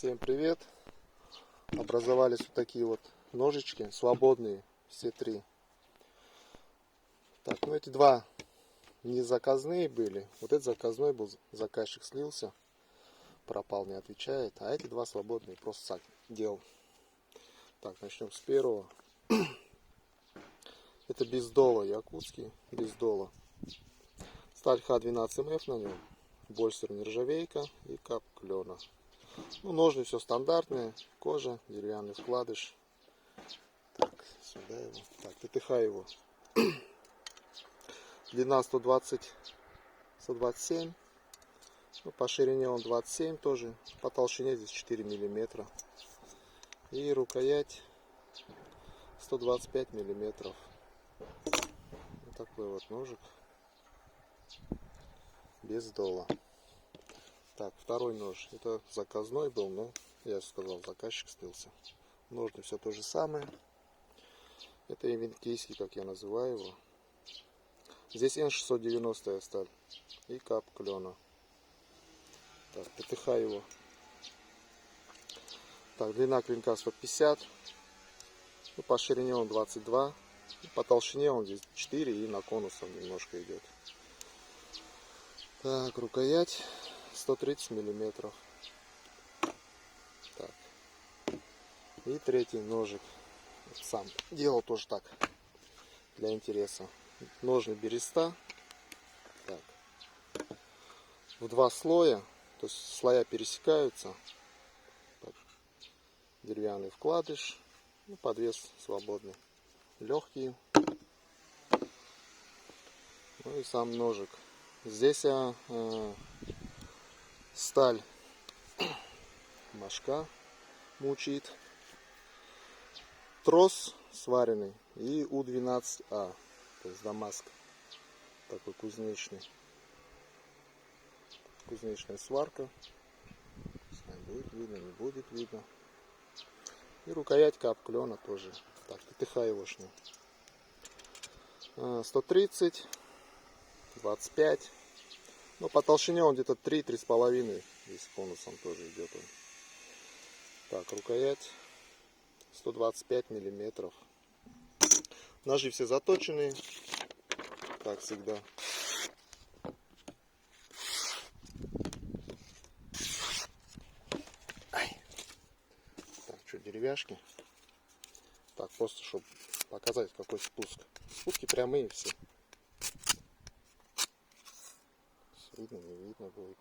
Всем привет! Образовались вот такие вот ножички, свободные, все три. Так, ну эти два не заказные были. Вот этот заказной был, заказчик слился, пропал, не отвечает. А эти два свободные, просто так делал. Так, начнем с первого. Это бездола, якутский бездола. Сталь Х12МФ на нем. Больстер нержавейка и кап клена. Ну, ножны все стандартные, кожа, деревянный вкладыш. Так, сюда его. Так, ТТХ его. Длина 127. Ну, по ширине он 27 тоже. По толщине здесь 4 миллиметра. И рукоять 125 миллиметров. Вот такой вот ножик. Без дола. Так, второй нож. Это заказной был, но я сказал, заказчик слился. Ножны все то же самое. Это ивенкийский, как я называю его. Здесь Н690 сталь и кап клена. Так, ТТХ его. Так, длина клинка 150. Ну, по ширине он 22. По толщине он здесь 4 и на конусом немножко идет. Так, рукоять 130 миллиметров. Так. И третий ножик. Сам делал тоже так, для интереса. Ножны береста. Так. В два слоя. То есть слоя пересекаются. Так. Деревянный вкладыш. Ну, подвес свободный. Легкий. Ну и сам ножик. Здесь сталь мошка мучит. Трос сваренный и У12А. То есть Дамаск. Такой кузнечный. Кузнечная сварка. Будет видно, не будет видно. И рукоять кап клена тоже. Так, ТТХ егошный. 130, 25. Но по толщине он где-то 3-3,5. Здесь конусом тоже идет он. Так, рукоять 125 миллиметров. Ножи все заточенные. Как всегда. Так, что, деревяшки. Так, просто, чтобы показать, какой спуск. Спуски прямые все. Видно, не видно будет.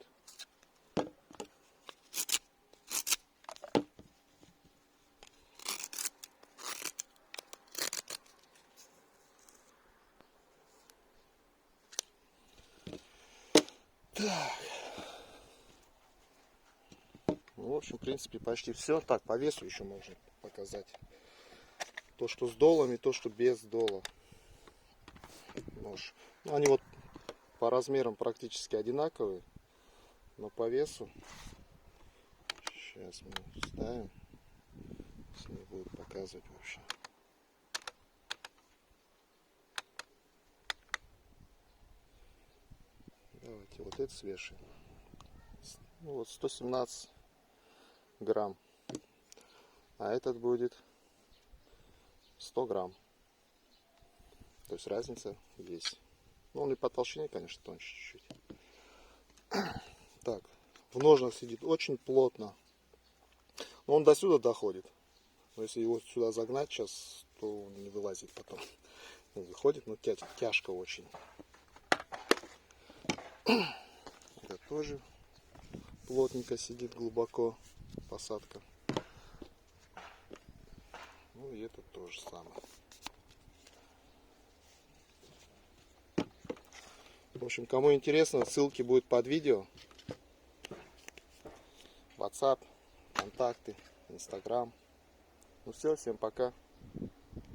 Так. Ну, в общем, в принципе, почти все. Так, по весу еще можно показать. То, что с долом, и то, что без дола. Нож. Ну, они вот по размерам практически одинаковые. Но по весу. Сейчас мы ставим. Если не будут показывать вообще. Давайте вот это свешиваем. Ну, вот 117 грамм. А этот будет 100 грамм. То есть разница есть. Ну, он и по толщине, конечно, тоньше чуть-чуть. Так, в ножнах сидит очень плотно. Но он до сюда доходит. Но если его сюда загнать сейчас, то он не вылазит потом. Он выходит, но тяжко очень. Это тоже плотненько сидит, глубоко посадка. Ну и это тоже самое. В общем, кому интересно, ссылки будут под видео. WhatsApp, контакты, Instagram. Ну все, всем пока.